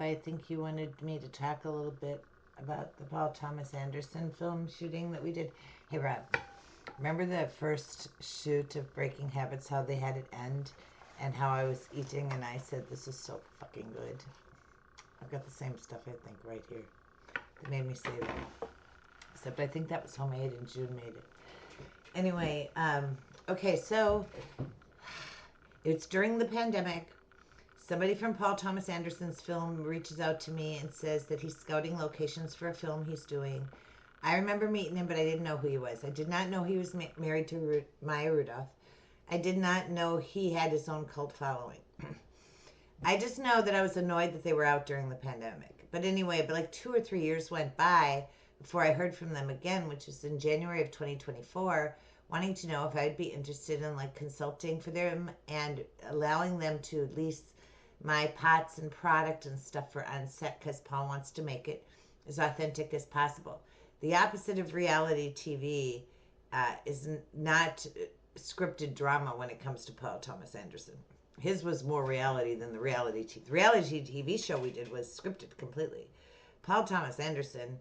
I think you wanted me to talk a little bit about the Paul Thomas Anderson film shooting that we did. Hey, Rob, remember the first shoot of Breaking Habits, how they had it end, and how I was eating and I said, this is so fucking good. I've got the same stuff, I think, right here. That made me say that. Except I think that was homemade and June made it. Anyway, okay, so it's during the pandemic. Somebody from Paul Thomas Anderson's film reaches out to me and says that he's scouting locations for a film he's doing. I remember meeting him, but I didn't know who he was. I did not know he was married to Maya Rudolph. I did not know he had his own cult following. I just know that I was annoyed that they were out during the pandemic. But anyway, but like 2 or 3 years went by before I heard from them again, which was in January of 2024, wanting to know if I'd be interested in like consulting for them and allowing them to at least my pots and product and stuff for on set because Paul wants to make it as authentic as possible. The opposite of reality TV is not scripted drama when it comes to Paul Thomas Anderson. His was more reality than the reality TV. The reality TV show we did was scripted completely. Paul Thomas Anderson,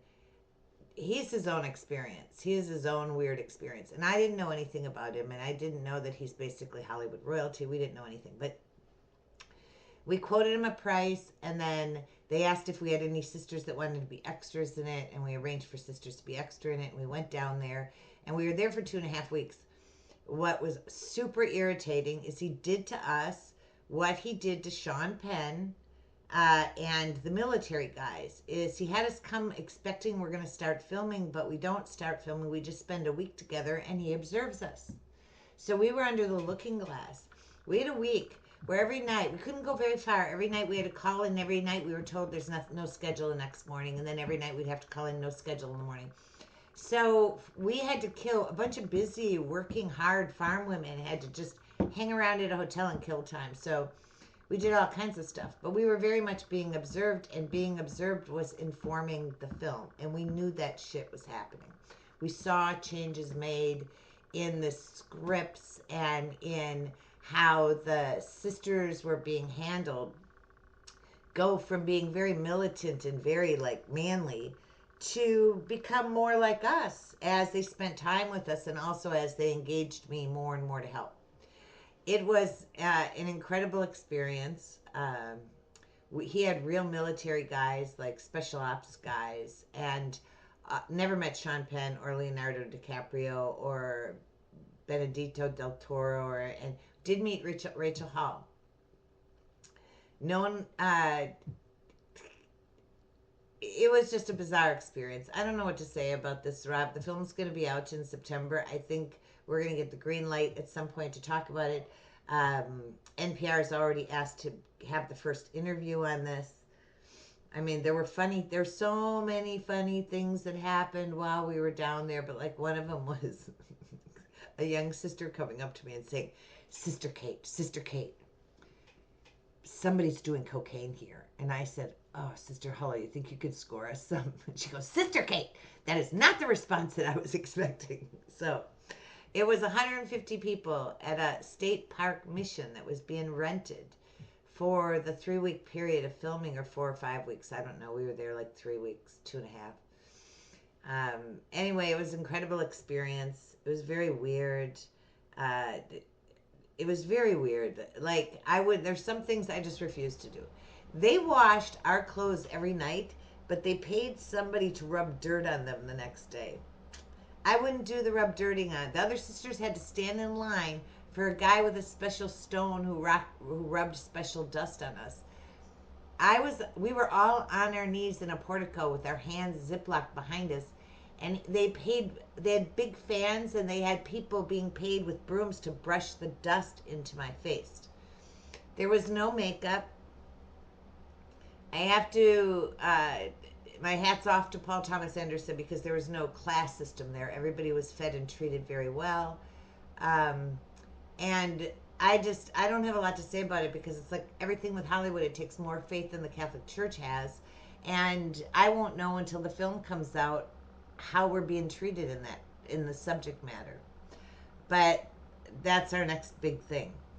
he's his own experience. He has his own weird experience. And I didn't know anything about him, and I didn't know that he's basically Hollywood royalty. We didn't know anything. But we quoted him a price, and then they asked if we had any sisters that wanted to be extras in it, and we arranged for sisters to be extra in it, and we went down there, and we were there for 2.5 weeks. What was super irritating is he did to us what he did to Sean Penn and the military guys. Is he had us come expecting we're going to start filming, but we don't start filming. We just spend a week together, and he observes us. So we were under the looking glass. We had a week where every night, we couldn't go very far. Every night we had to call in. Every night we were told there's no schedule the next morning. And then every night we'd have to call in, no schedule in the morning. So we had to kill a bunch of busy, working hard farm women, had to just hang around at a hotel and kill time. So we did all kinds of stuff. But we were very much being observed, and being observed was informing the film. And we knew that shit was happening. We saw changes made in the scripts and in how the sisters were being handled go from being very militant and very like manly to become more like us as they spent time with us and also as they engaged me more and more to help. It was an incredible experience. He had real military guys, like special ops guys, and never met Sean Penn or Leonardo DiCaprio or Benedito del Toro, and did meet Rachel Hall. No one. It was just a bizarre experience. I don't know what to say about this, Rob. The film's going to be out in September. I think we're going to get the green light at some point to talk about it. NPR has already asked to have the first interview on this. I mean, there's so many funny things that happened while we were down there, but like one of them was a young sister coming up to me and saying, Sister Kate, somebody's doing cocaine here. And I said, oh, Sister Hulla, you think you could score us some? And she goes, Sister Kate, that is not the response that I was expecting. So it was 150 people at a state park mission that was being rented for the 3-week period of filming, or 4 or 5 weeks. I don't know. We were there like 3 weeks, 2.5. Anyway, it was an incredible experience. It was very weird. It was very weird. Like, there's some things I just refuse to do. They washed our clothes every night, but they paid somebody to rub dirt on them the next day. I wouldn't do the rub dirting on. The other sisters had to stand in line for a guy with a special stone who rubbed special dust on us. We were all on our knees in a portico with our hands ziplocked behind us, and they had big fans, and they had people being paid with brooms to brush the dust into my face. There was no makeup. I have to, my hat's off to Paul Thomas Anderson because there was no class system there. Everybody was fed and treated very well. And I don't have a lot to say about it because it's like everything with Hollywood, it takes more faith than the Catholic Church has. And I won't know until the film comes out how we're being treated in the subject matter. But that's our next big thing.